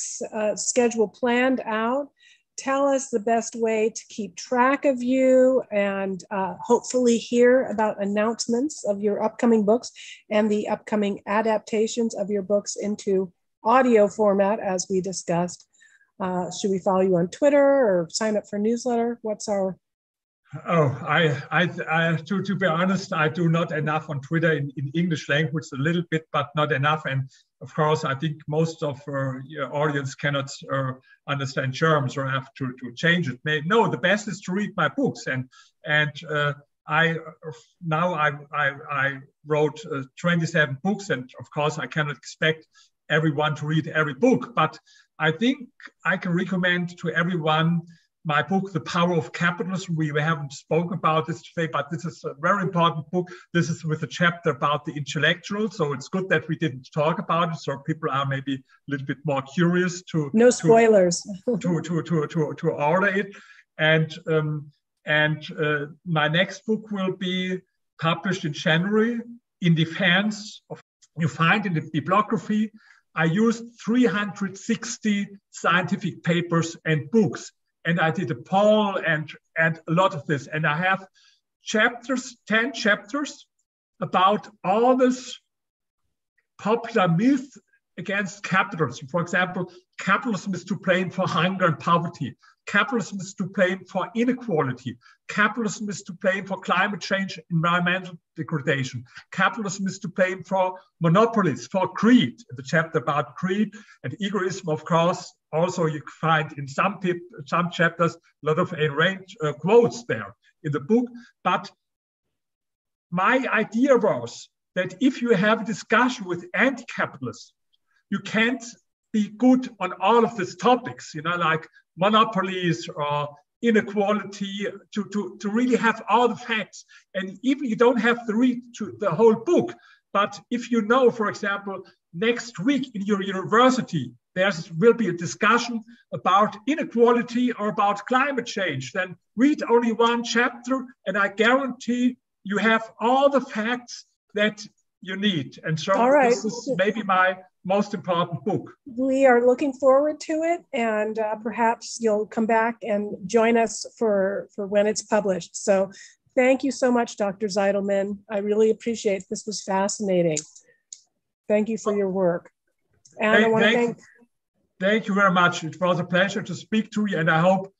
Speaker 1: schedule planned out. Tell us the best way to keep track of you, and hopefully hear about announcements of your upcoming books and the upcoming adaptations of your books into audio format, as we discussed. Should we follow you on Twitter or sign up for newsletter? What's our...
Speaker 2: Oh, to be honest, I do not enough on Twitter in English language, a little bit, but not enough. And of course, I think most of your audience cannot understand German, or have to change it. No, the best is to read my books. And I wrote 27 books, and of course, I cannot expect everyone to read every book, but I think I can recommend to everyone my book, The Power of Capitalism. We haven't spoken about this today, but this is a very important book. This is with a chapter about the intellectual, so it's good that we didn't talk about it, so people are maybe a little bit more curious to...
Speaker 1: No spoilers.
Speaker 2: to order it. And my next book will be published in January, In Defense of... You find in the bibliography, I used 360 scientific papers and books. And I did a poll and a lot of this. And I have 10 chapters about all this popular myth against capitalism. For example, capitalism is to blame for hunger and poverty. Capitalism is to blame for inequality. Capitalism is to blame for climate change, environmental degradation. Capitalism is to blame for monopolies, for greed. The chapter about greed and egoism, of course. Also, you find in some chapters a lot of Ayn Rand quotes there in the book. But my idea was that if you have a discussion with anti-capitalists, you can't be good on all of these topics, like monopolies or inequality, to really have all the facts. And even you don't have to read the whole book, but if you know, for example, next week in your university, there will be a discussion about inequality or about climate change, then read only one chapter, and I guarantee you have all the facts that you need. And so This is maybe my most important book.
Speaker 1: We are looking forward to it, and perhaps you'll come back and join us for when it's published. So Thank you so much, Dr. Zeidelman. I really appreciate it. This was fascinating. Thank you for your work. And I want to
Speaker 2: thank you very much. It was a pleasure to speak to you, and I hope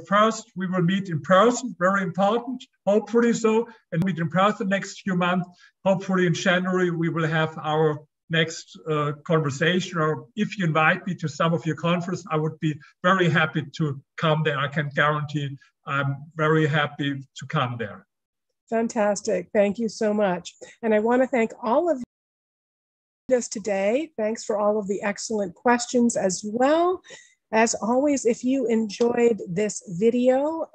Speaker 2: first we will meet in person, very important, hopefully so, and meet in person next few months. Hopefully in January we will have our next conversation, or if you invite me to some of your conference, I would be very happy to come there. I can guarantee I'm very happy to come there.
Speaker 1: Fantastic. Thank you so much. And I want to thank all of you today. Thanks for all of the excellent questions as well. As always, if you enjoyed this video,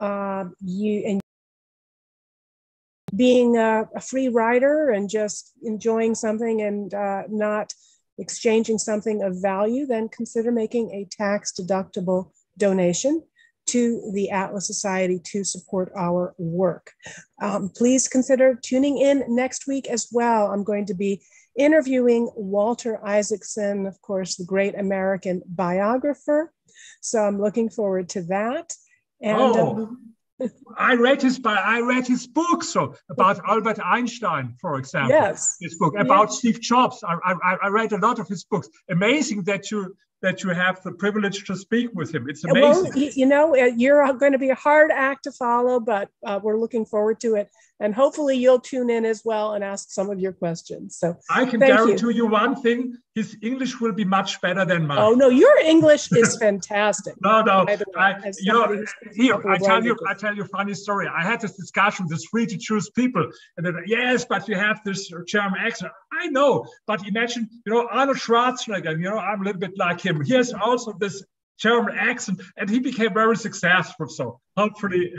Speaker 1: being a free rider and just enjoying something and not exchanging something of value, then consider making a tax-deductible donation to the Atlas Society to support our work. Please consider tuning in next week as well. I'm going to be interviewing Walter Isaacson, of course, the great American biographer. So I'm looking forward to that. And
Speaker 2: I read his book, so about Albert Einstein, for example.
Speaker 1: Yes.
Speaker 2: His book about Steve Jobs. I read a lot of his books. Amazing that you have the privilege to speak with him. It's amazing.
Speaker 1: Well, you know, you're going to be a hard act to follow, but we're looking forward to it. And hopefully you'll tune in as well and ask some of your questions. So
Speaker 2: I can guarantee you one thing, his English will be much better than mine.
Speaker 1: Oh, no, your English is fantastic.
Speaker 2: No. I tell you a funny story. I had this discussion with free to choose people, and they're like, yes, but you have this German accent. I know, but imagine, Arnold Schwarzenegger, I'm a little bit like him. He has also this German accent, and he became very successful. So hopefully